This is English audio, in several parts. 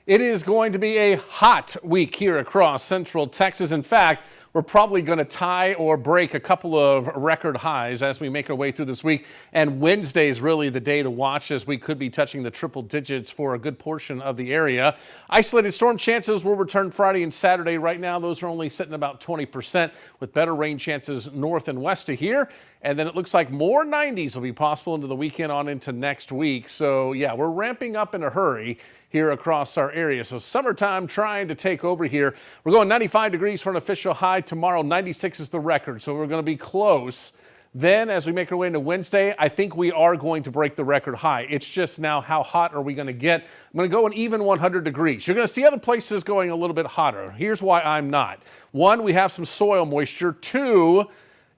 It is going to be a hot week here across central Texas. In fact, we're probably going to tie or break a couple of record highs as we make our way through this week. And Wednesday is really the day to watch, as we could be touching the triple digits for a good portion of the area. Isolated storm chances will return Friday and Saturday. Right now, those are only sitting about 20%, with better rain chances north and west of here. And then it looks like more 90s will be possible into the weekend on into next week. So yeah, we're ramping up in a hurry here across our area. So summertime trying to take over here. We're going 95 degrees for an official high tomorrow. 96 is the record. So we're going to be close. Then as we make our way into Wednesday, I think we are going to break the record high. It's just now, how hot are we going to get? I'm going to go an even 100 degrees. You're going to see other places going a little bit hotter. Here's why I'm not. One, we have some soil moisture. Two,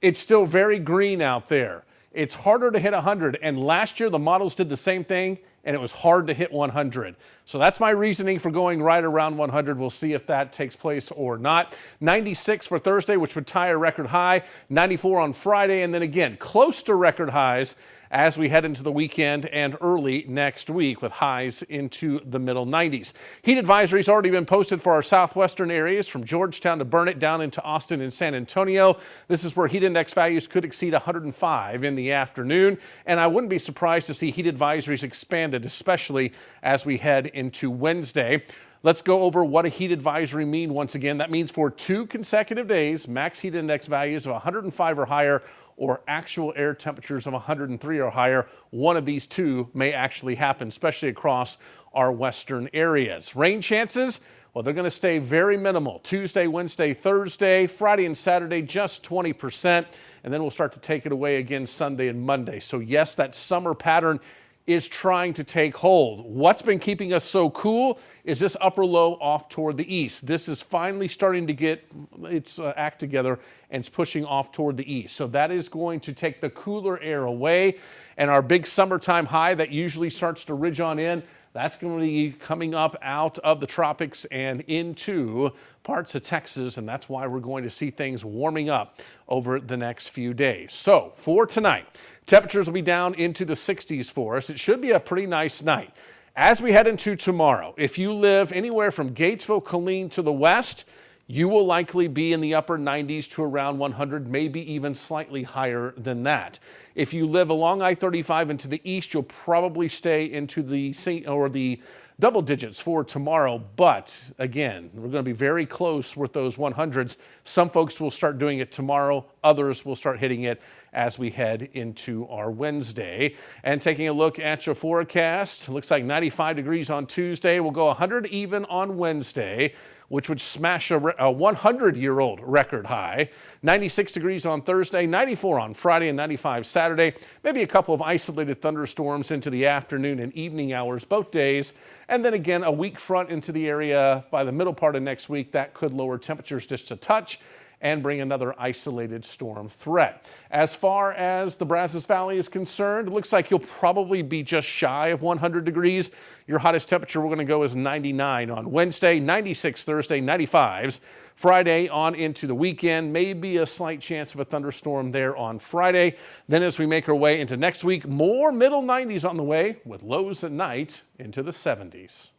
it's still very green out there. It's harder to hit 100. And last year, the models did the same thing, and it was hard to hit 100. So that's my reasoning for going right around 100. We'll see if that takes place or not. 96 for Thursday, which would tie a record high. 94 on Friday, and then again, close to record highs as we head into the weekend and early next week, with highs into the middle 90s. Heat advisories already been posted for our southwestern areas, from Georgetown to Burnett down into Austin and San Antonio. This is where heat index values could exceed 105 in the afternoon, and I wouldn't be surprised to see heat advisories expanded, especially as we head into Wednesday. Let's go over what a heat advisory means once again. That means for 2 consecutive days, max heat index values of 105 or higher, or actual air temperatures of 103 or higher. One of these two may actually happen, especially across our western areas. Rain chances, well, they're going to stay very minimal. Tuesday, Wednesday, Thursday, Friday and Saturday, just 20%. And then we'll start to take it away again Sunday and Monday. So yes, that summer pattern is trying to take hold. What's been keeping us so cool is this upper low off toward the east. This is finally starting to get its act together, and it's pushing off toward the east. So that is going to take the cooler air away, and our big summertime high that usually starts to ridge on in, that's going to be coming up out of the tropics and into parts of Texas, and that's why we're going to see things warming up over the next few days. So for tonight, temperatures will be down into the 60s for us. It should be a pretty nice night. As we head into tomorrow, if you live anywhere from Gatesville, Killeen to the west, you will likely be in the upper 90s to around 100, maybe even slightly higher than that. If you live along I-35 and to the east, you'll probably stay into the double digits for tomorrow. But again, we're going to be very close with those 100s. Some folks will start doing it tomorrow. Others will start hitting it as we head into our Wednesday. And taking a look at your forecast, looks like 95 degrees on Tuesday. We'll go 100 even on Wednesday, which would smash a 100-year-old record high. 96 degrees on Thursday, 94 on Friday, and 95 Saturday. Maybe a couple of isolated thunderstorms into the afternoon and evening hours both days. And then again, a weak front into the area by the middle part of next week. That could lower temperatures just a touch and bring another isolated storm threat. As far as the Brazos Valley is concerned, it looks like you'll probably be just shy of 100 degrees. Your hottest temperature we're going to go is 99 on Wednesday, 96 Thursday, 95s Friday on into the weekend. Maybe a slight chance of a thunderstorm there on Friday. Then as we make our way into next week, more middle 90s on the way, with lows at night into the 70s.